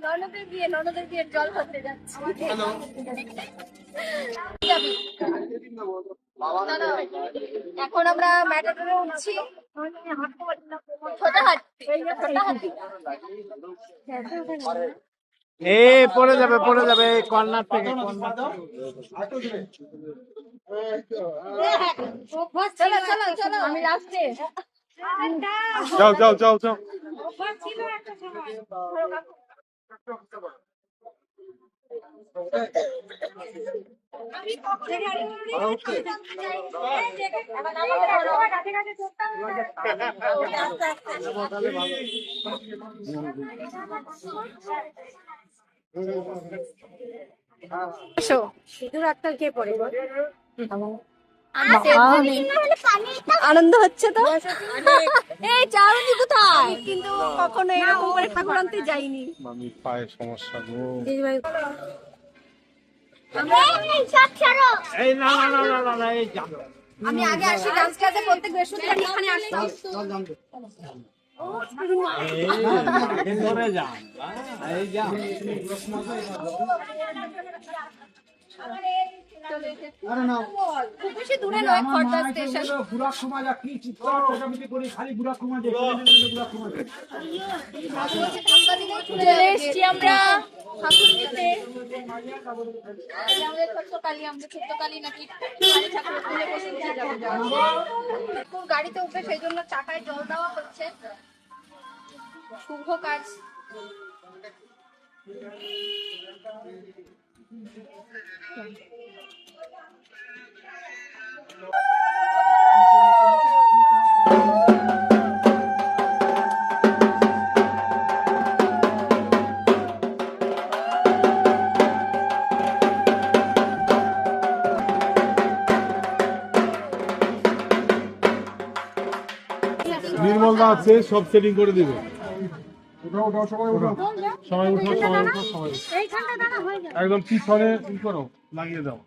ননদের বিয়ের জল ভরতে যাচ্ছি। এখন আমরা ম্যাটাডোরে উঠছি। পড়ে যাবে কর্নার থেকে। চলো চলো চলো, আমি লাস্টে। যাও যাও যাও যাও। আনন্দ হচ্ছে তো। এই চাউনি কোথায়? কিন্তু কখনো এরকম করে ঠাকুর আনতে যাইনি। আমি পায়ে সমস্যা গো। এই না না না না না, এই যা। আমি আগে আসি ডান্স ক্লাসে, প্রত্যেক বৃহস্পতিবার এখানে আসতাম। এই ধরে যা। এই যা। খুব বেশি দূরে নয়, খড়দা স্টেশন। চলে এসছি আমরা ঠাকুর নিতে। ছোট্ট কালী নাকি গাড়িতে উঠবে, সেই জন্য চাকায় জল দেওয়া হচ্ছে। শুভ কাজ। নির্মল দা আছে, সব সেটিং করে দিবে। সবাই উঠো, সবাই উঠো। একদম পিছনে ই করো, লাগিয়ে দাও।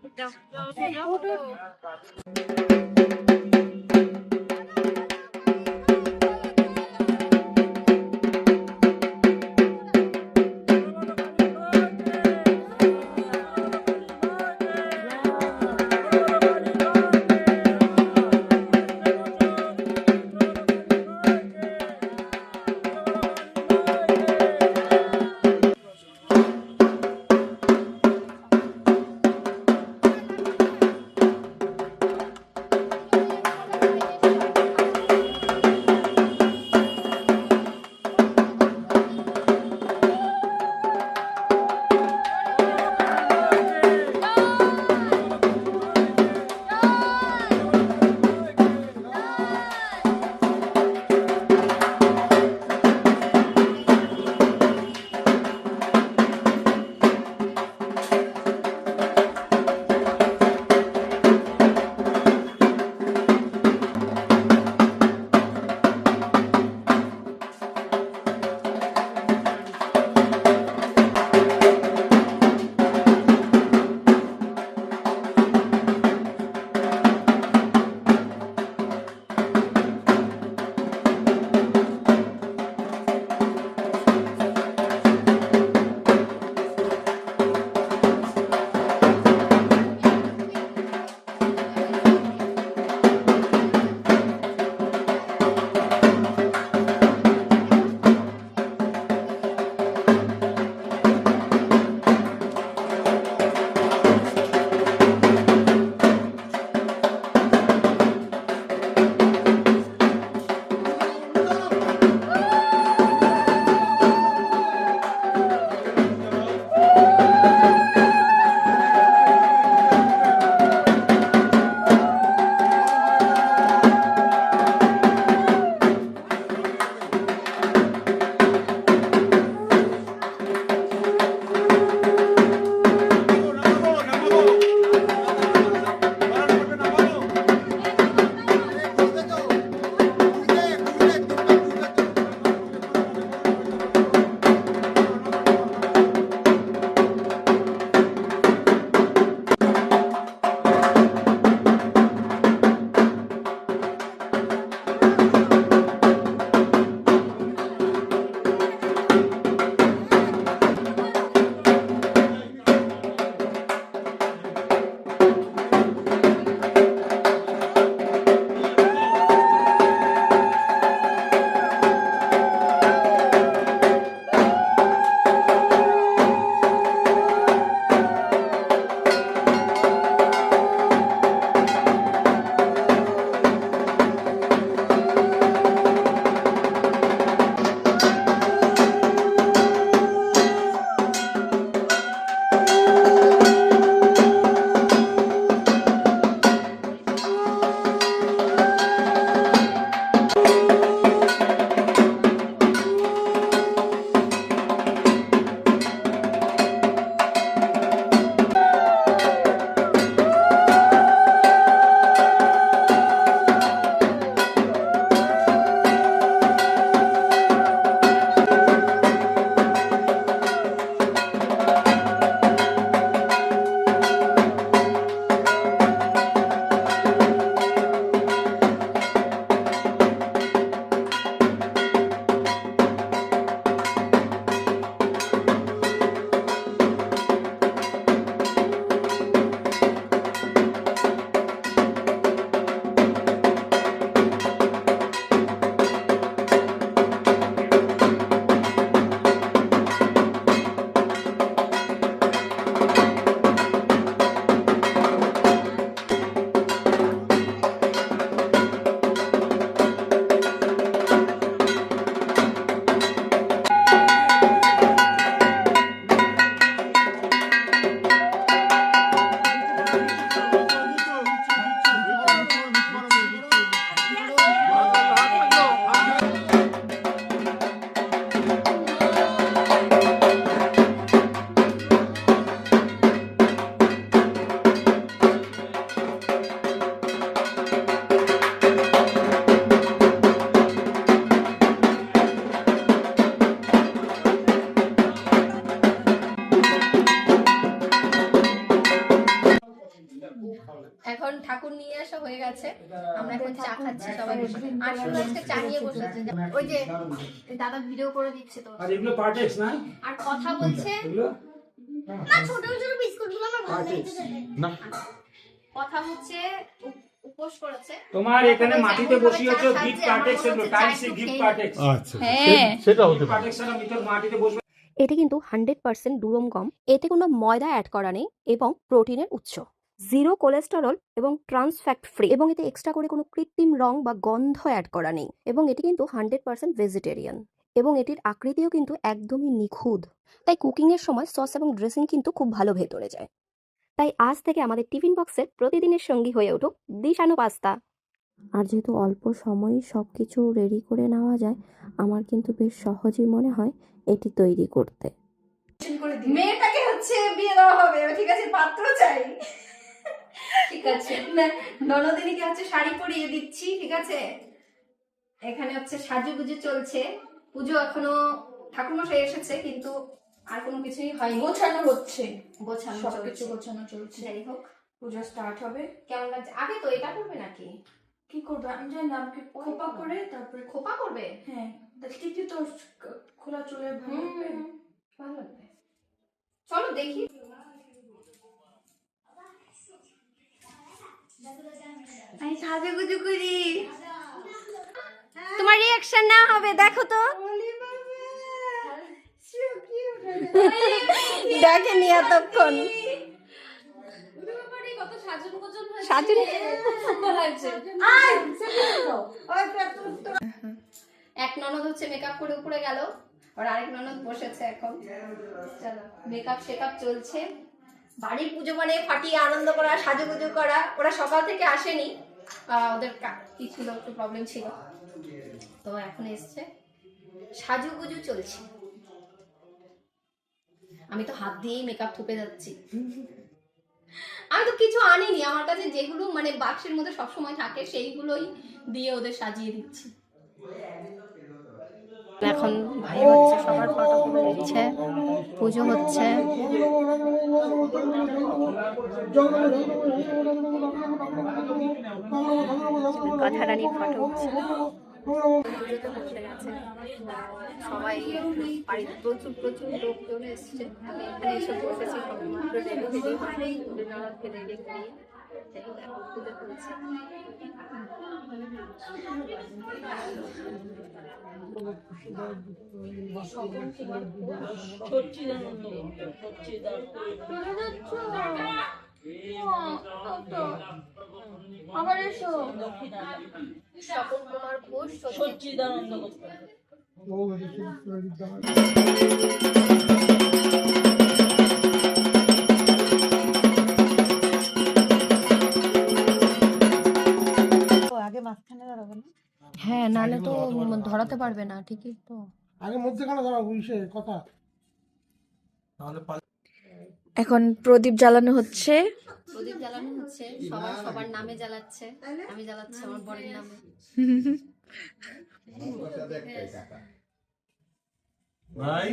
এখন ঠাকুর নিয়ে আসা হয়ে গেছে, আমরা এখন চা খাচ্ছি সবাই বসে। আর শুনে আজকে চা নিয়ে বসেছে, ওই যে দাদা ভিডিও করে দিচ্ছে তো, আর এগুলো পার্টেক্স না, আর কথা বলছে না, ছোট ছোট বিস্কুটগুলো আমার ভালো লাগছে না কথা হচ্ছে, উপোস করেছে। তোমার এখানে মাটিতে বসিয়েছো গিফট পার্টেক্স, এগুলো টাইলস গিফট পার্টেক্স। আচ্ছা হ্যাঁ সেটা হতে পারে। পার্টেক্স এর ভিতর মাটিতে বসবে। এটি কিন্তু 100% দুরম গম, এতে কোনো ময়দা অ্যাড করা নেই এবং প্রোটিনের উৎস, জিরো কোলেস্টেরল এবং ট্রান্স ফ্যাট ফ্রি, এবং এতে এক্সট্রা করে কোনো কৃত্রিম রং বা গন্ধ অ্যাড করা নেই, এবং এটি কিন্তু 100% ভেজিটেরিয়ান, এবং এটির আকৃতিও কিন্তু একদমই নিখুঁত, তাই কুকিংয়ের সময় সস এবং ড্রেসিং কিন্তু খুব ভালো ভেতরে যায়। তাই আজ থেকে আমাদের টিফিন বক্সের প্রতিদিনের সঙ্গী হয়ে উঠুক দিশানো পাস্তা। আর যেহেতু অল্প সময়েই সব কিছু রেডি করে নেওয়া যায়, আমার কিন্তু বেশ সহজই মনে হয় এটি তৈরি করতে। মেয়েটাকে হচ্ছে বিয়ে দেওয়া হবে, ঠিক আছে, পাত্র চাই, ঠিক আছে, ননদিনীকে হচ্ছে শাড়ি পরিয়ে দিচ্ছি, ঠিক আছে, এখানে হচ্ছে সাজুগুজু চলছে, পুজো এখনো ঠাকুরমশাই এসেছে কিন্তু আর কোনো কিছুই হয়নি, গোছানো হচ্ছে, গোছানো সবকিছু চলছে। গোছানো চলছে। যাই হোক, পূজা স্টার্ট হবে। কেমন লাগছে? আগে তো এটা করবে নাকি কি করবে আমি জানি না, আমাকে খোপা করে তারপরে খোপা করবে? হ্যাঁ টিপি তো খোলা চুলে ভালো হবে। ভালো লাগবে, চলো দেখি। আমি সাজুগুজু করি। তোমার রিঅ্যাকশন না হবে, দেখো তো, দেখেনি এতক্ষণ সাজুন এক ননদ হচ্ছে মেকআপ করে উপরে গেল, আর আরেক ননদ বসেছে এখন, চলো মেকআপ শেকআপ চলছে। বাড়ির পুজো মানে ফাটিয়ে আনন্দ করা, সাজুগুজু করা। ওরা সকাল থেকে আসেনি, ওদের কি ছিল, একটু প্রবলেম ছিল, তো এখন এসছে, সাজুগুজু চলছে। আমি তো হাত দিয়েই মেকআপ থুপে যাচ্ছি, আমি তো কিছু আনিনি, আমার কাছে যেগুলো মানে বাক্সের মধ্যে সবসময় থাকে সেইগুলোই দিয়ে ওদের সাজিয়ে দিচ্ছি। এখন ভাই হচ্ছে সবার ফটো তুলে দিচ্ছে, পুজো হচ্ছে। কথারানির ফটো হচ্ছে, পুজোতে বসে গেছে সবাই, বাড়িতে প্রচুর প্রচুর লোকজন এসছে। আমি এখানে এসে বসেছি মাত্র রেডি রেডি করি, পুজো করছি। আবার এসো। স্বপন কুমার ঘোষ, সচ্চিদানন্দ। আগে মাঝখানে দাঁড়াবো না? হ্যাঁ, নাহলে তো ধরাতে পারবে না, ঠিকই তো। আগে মধ্যখানে দাঁড়াবো, কথা এখন প্রদীপ জ্বালানো হচ্ছে। প্রদীপ জ্বালানো হচ্ছে, সবাই সবার নামে জ্বালাচ্ছে, আমি জ্বালাচ্ছি আমার বরের নামে। ভাই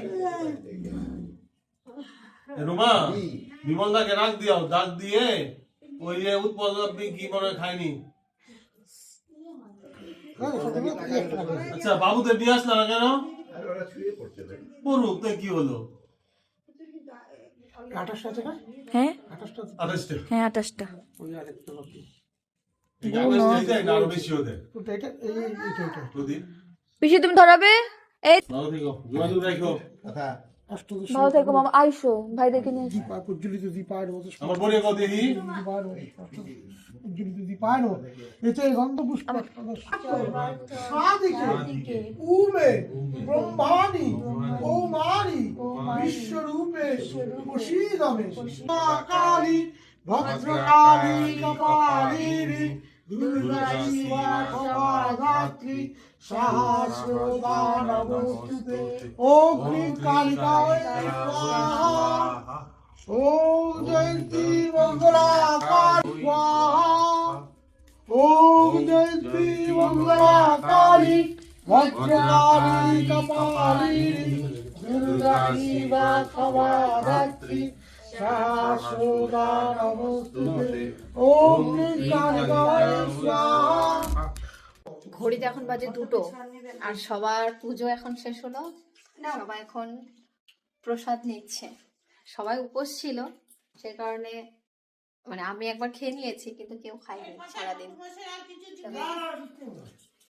রুমা বিমল দাকে ডাক দিও, ডাক দিয়ে ওই যে উৎপল আপনি কি মনে খায়নি, আচ্ছা বাবুদের নিয়ে আসলাম না কেন, পড়ুক তাই কি হলো, হ্যাঁ 28টা হ্যাঁ 28টা। আরো বেশি হতে প্রদীপ। পিসি তুমি ধরাবে? এই ভালো থেকো, যোগাযোগ রাখো, ভালো থেকো মামা, আইসো ভাইদেরকে নিয়ে এসো। আমার বোনে কো দেখি বিশ্বরূপে প্রসীদমে কালী ভদ্রকালী কপালিনী দুর্গা শিবা ক্ষমাধাত্রী সহস্রদা নমস্তুতে। ওম ক্লীং কালিকায় স্বাহা, ওম জয়ন্তী মঙ্গলাকালী স্বাহা, ওম জয়ন্তী মঙ্গলাকালী ভদ্রকালী কপালিনী দুর্গা শিবা ক্ষমাধাত্রী শাশ্বতা নমস্তুতে ওম নীলকণ্ঠায় স্বাহা। ঘড়িতে এখন বাজে 2টো, আর সবার পুজো এখন শেষ হলো, সবাই এখন প্রসাদ নিচ্ছে। সবাই উপোস ছিল, সে কারণে মানে আমি একবার খেয়ে নিয়েছি, কিন্তু কেউ খায়নি সারাদিন।